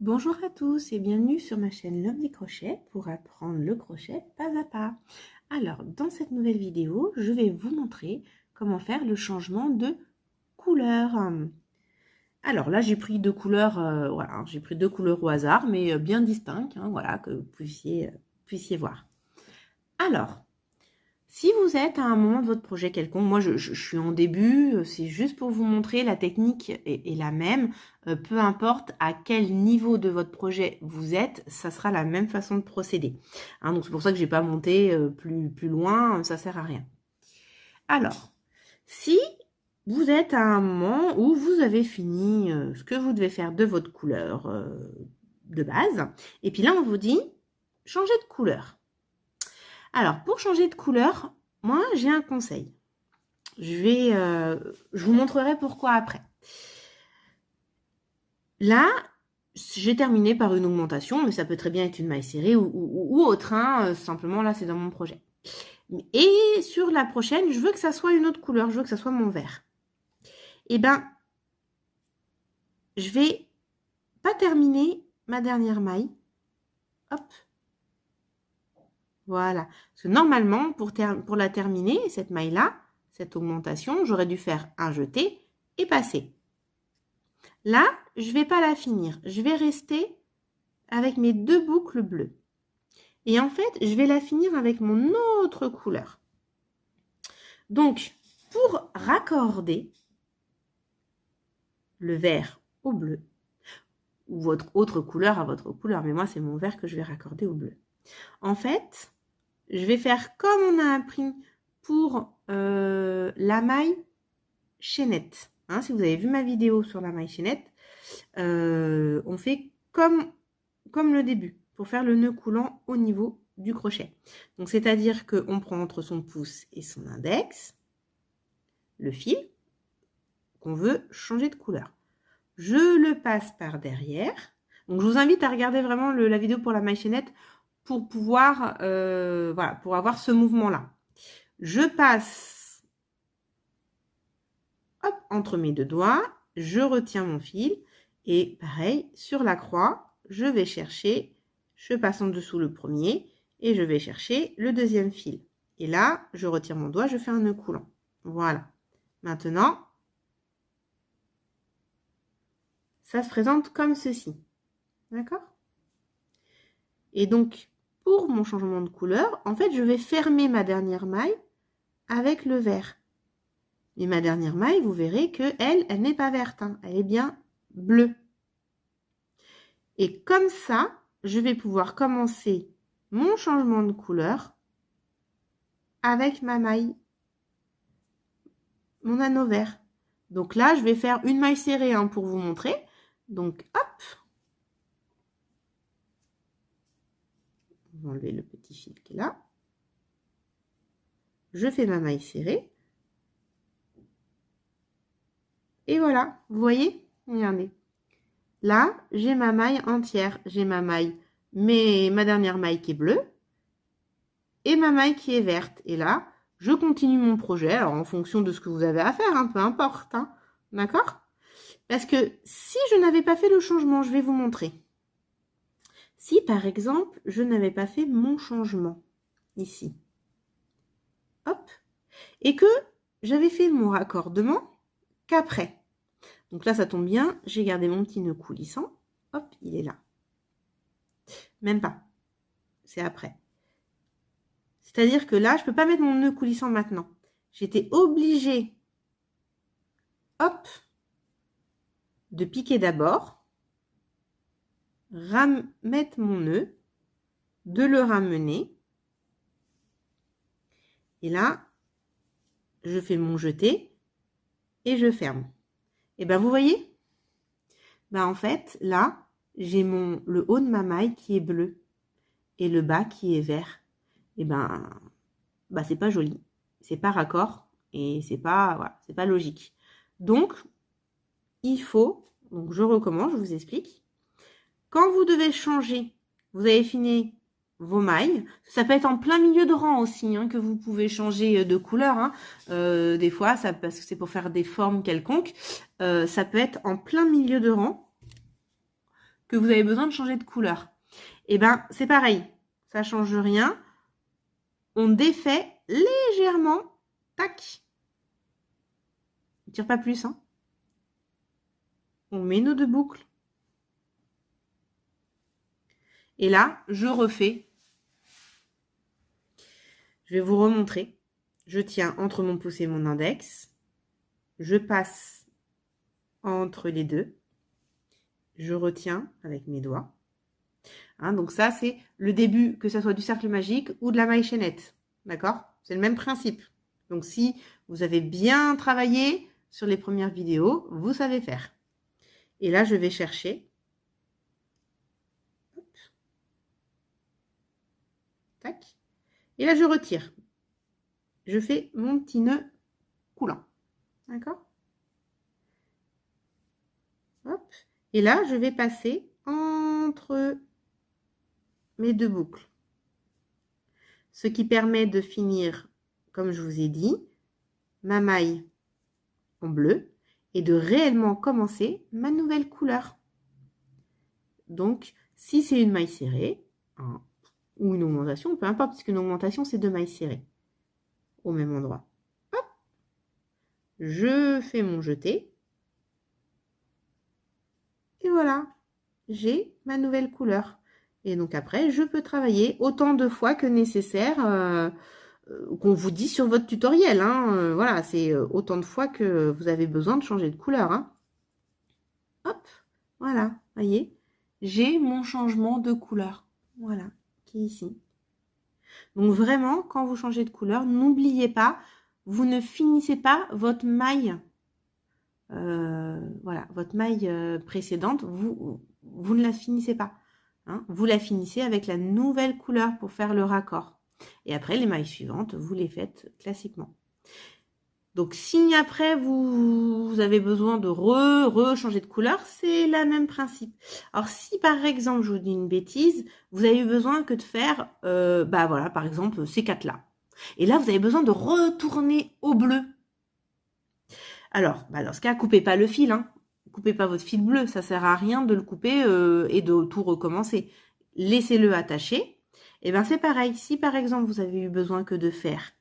Bonjour à tous et bienvenue sur ma chaîne L'Homme des Crochets pour apprendre le crochet pas à pas. Alors, dans cette nouvelle vidéo, je vais vous montrer comment faire le changement de couleur. Alors là, j'ai pris deux couleurs, voilà, j'ai pris deux couleurs au hasard, mais bien distinctes, hein, voilà, que vous puissiez voir. Alors, si vous êtes à un moment de votre projet quelconque, moi je suis en début, c'est juste pour vous montrer la technique est la même, peu importe à quel niveau de votre projet vous êtes, ça sera la même façon de procéder. Hein, donc c'est pour ça que j'ai pas monté plus loin, ça sert à rien. Alors, si vous êtes à un moment où vous avez fini ce que vous devez faire de votre couleur de base, et puis là on vous dit changer de couleur. Alors, pour changer de couleur, moi, j'ai un conseil. Je vous montrerai pourquoi après. Là, j'ai terminé par une augmentation, mais ça peut très bien être une maille serrée ou autre. Hein, simplement, là, c'est dans mon projet. Et sur la prochaine, je veux que ça soit une autre couleur. Je veux que ça soit mon vert. Eh bien, je vais pas terminer ma dernière maille. Hop. Voilà. Parce que normalement, pour la terminer, cette maille-là, cette augmentation, j'aurais dû faire un jeté et passer. Là, je ne vais pas la finir. Je vais rester avec mes deux boucles bleues. Et en fait, je vais la finir avec mon autre couleur. Donc, pour raccorder le vert au bleu, ou votre autre couleur à votre couleur, mais moi, c'est mon vert que je vais raccorder au bleu. En fait, je vais faire comme on a appris pour la maille chaînette. Hein, si vous avez vu ma vidéo sur la maille chaînette, on fait comme le début, pour faire le nœud coulant au niveau du crochet. Donc, c'est-à-dire qu'on prend entre son pouce et son index le fil qu'on veut changer de couleur. Je le passe par derrière. Donc, je vous invite à regarder vraiment la vidéo pour la maille chaînette pour pouvoir, voilà, pour avoir ce mouvement-là. Je passe hop, entre mes deux doigts, je retiens mon fil et pareil, sur la croix, je vais chercher, je passe en dessous le premier et je vais chercher le deuxième fil. Et là, je retire mon doigt, je fais un nœud coulant. Voilà. Maintenant, ça se présente comme ceci. D'accord? Et donc, pour mon changement de couleur, en fait, je vais fermer ma dernière maille avec le vert. Et ma dernière maille, vous verrez qu'elle n'est pas verte, hein, elle est bien bleue. Et comme ça, je vais pouvoir commencer mon changement de couleur avec ma maille, mon anneau vert. Donc là, je vais faire une maille serrée hein, pour vous montrer. Donc, hop. On va enlever le petit fil qui est là. Je fais ma maille serrée. Et voilà, vous voyez? Regardez. Là, j'ai ma maille entière. J'ai ma maille, ma dernière maille qui est bleue et ma maille qui est verte. Et là, je continue mon projet, alors en fonction de ce que vous avez à faire, hein, peu importe. Hein, d'accord? Parce que si je n'avais pas fait le changement, je vais vous montrer. Si, par exemple, je n'avais pas fait mon changement, ici, hop, et que j'avais fait mon raccordement qu'après. Donc là, ça tombe bien, j'ai gardé mon petit nœud coulissant. Hop, il est là. Même pas. C'est après. C'est-à-dire que là, je ne peux pas mettre mon nœud coulissant maintenant. J'étais obligée, hop, de piquer d'abord, mettre mon nœud, de le ramener. Et là, je fais mon jeté et je ferme. Et bien, vous voyez? Ben, en fait, là, j'ai le haut de ma maille qui est bleu et le bas qui est vert. Et ben, c'est pas joli. C'est pas raccord et c'est pas, voilà, c'est pas logique. Donc, il faut, donc je recommence, je vous explique. Quand vous devez changer, vous avez fini vos mailles. Ça peut être en plein milieu de rang aussi, hein, que vous pouvez changer de couleur. Hein. Des fois, parce que c'est pour faire des formes quelconques. Ça peut être en plein milieu de rang. que vous avez besoin de changer de couleur. Et ben, c'est pareil, ça change rien. On défait légèrement, tac. On ne tire pas plus, hein. On met nos 2 boucles. Et là, je refais. Je vais vous remontrer. Je tiens entre mon pouce et mon index. Je passe entre les deux. Je retiens avec mes doigts. Hein, donc ça, c'est le début, que ce soit du cercle magique ou de la maille chaînette. D'accord? C'est le même principe. Donc si vous avez bien travaillé sur les premières vidéos, vous savez faire. Et là, je vais chercher. Hop. Tac. Et là, je retire. Je fais mon petit nœud coulant. D'accord? Hop. Et là, je vais passer entre mes 2 boucles. Ce qui permet de finir, comme je vous ai dit, ma maille en bleu et de réellement commencer ma nouvelle couleur. Donc, si c'est une maille serrée, hein, ou une augmentation, peu importe, puisqu'une augmentation, c'est 2 mailles serrées au même endroit. Hop. Je fais mon jeté. Et voilà, j'ai ma nouvelle couleur. Et donc après, je peux travailler autant de fois que nécessaire, qu'on vous dit sur votre tutoriel. Hein. Voilà, c'est autant de fois que vous avez besoin de changer de couleur. Hein. Hop, voilà, voyez, j'ai mon changement de couleur. Voilà, qui est ici. Donc vraiment, quand vous changez de couleur, n'oubliez pas, vous ne finissez pas votre maille. Voilà, votre maille précédente, vous ne la finissez pas. Hein, vous la finissez avec la nouvelle couleur pour faire le raccord. Et après, les mailles suivantes, vous les faites classiquement. Donc, si après, vous avez besoin de changer de couleur, c'est le même principe. Alors, si par exemple, je vous dis une bêtise, vous avez eu besoin que de faire, voilà, par exemple, ces 4-là. Et là, vous avez besoin de retourner au bleu. Alors, dans ce cas, coupez pas le fil, hein. Coupez pas votre fil bleu, ça sert à rien de le couper et de tout recommencer. Laissez-le attaché. Et bien c'est pareil, si par exemple vous avez eu besoin que de faire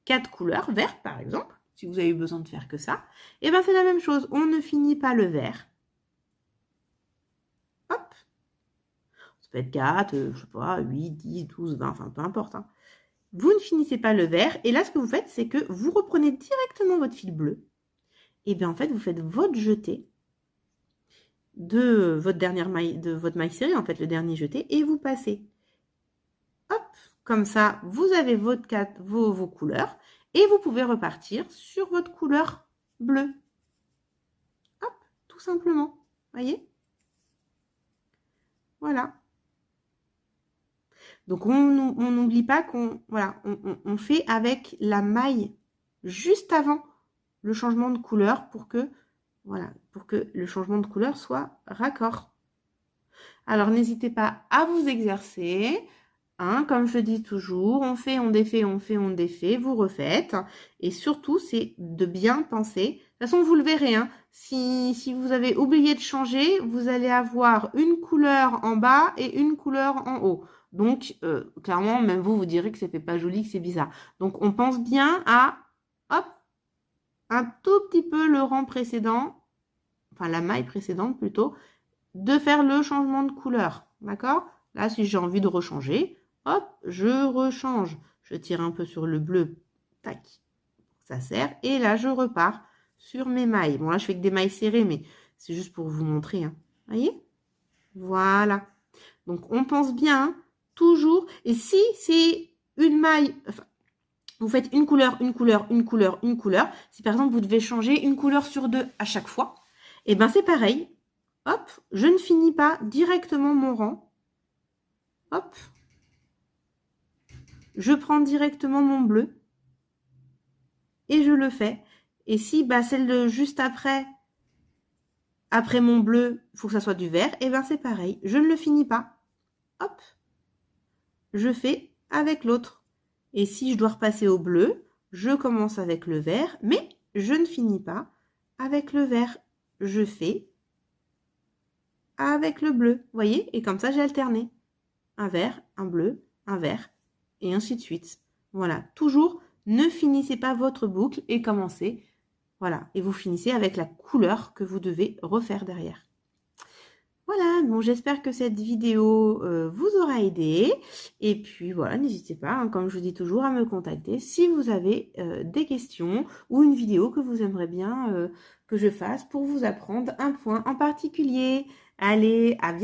4 couleurs, vert par exemple, si vous avez eu besoin de faire que ça, et bien c'est la même chose, on ne finit pas le vert. Hop. Ça peut être 4, je sais pas, 8, 10, 12, 20, enfin peu importe. Hein. Vous ne finissez pas le vert, et là ce que vous faites, c'est que vous reprenez directement votre fil bleu, et bien en fait vous faites votre jeté de votre dernière maille, de votre maille serrée, en fait le dernier jeté, et vous passez. Hop, comme ça vous avez vos couleurs, et vous pouvez repartir sur votre couleur bleue. Hop, tout simplement, voyez. Voilà. Donc on n'oublie pas qu'on on fait avec la maille juste avant le changement de couleur pour que le changement de couleur soit raccord. Alors n'hésitez pas à vous exercer. Hein, comme je dis toujours, on fait, on défait, on fait, on défait, vous refaites. Et surtout, c'est de bien penser. De toute façon, vous le verrez, hein, si vous avez oublié de changer, vous allez avoir une couleur en bas et une couleur en haut. Donc, clairement, même vous direz que ça fait pas joli, que c'est bizarre. Donc, on pense bien à, hop, un tout petit peu le rang précédent, enfin la maille précédente plutôt, de faire le changement de couleur. D'accord? Là, si j'ai envie de rechanger, hop, je rechange. Je tire un peu sur le bleu, tac, ça sert. Et là, je repars sur mes mailles. Bon, là, je fais que des mailles serrées, mais c'est juste pour vous montrer. Hein. Voyez? Voilà. Donc, on pense bien, hein, toujours. Et si c'est une maille, enfin, vous faites une couleur, une couleur, une couleur, une couleur. Si par exemple, vous devez changer une couleur sur 2 à chaque fois, et ben c'est pareil. Hop, je ne finis pas directement mon rang. Hop. Je prends directement mon bleu. Et je le fais. Et si celle de juste après mon bleu, il faut que ça soit du vert, et ben c'est pareil. Je ne le finis pas. Hop. Je fais avec l'autre. Et si je dois repasser au bleu, je commence avec le vert, mais je ne finis pas avec le vert. Je fais avec le bleu. Vous voyez? Et comme ça, j'ai alterné. Un vert, un bleu, un vert, et ainsi de suite. Voilà. Toujours, ne finissez pas votre boucle et commencez. Voilà. Et vous finissez avec la couleur que vous devez refaire derrière. Voilà, bon, j'espère que cette vidéo vous aura aidé. Et puis voilà, n'hésitez pas, hein, comme je vous dis toujours, à me contacter si vous avez des questions ou une vidéo que vous aimeriez bien que je fasse pour vous apprendre un point en particulier. Allez, à bientôt!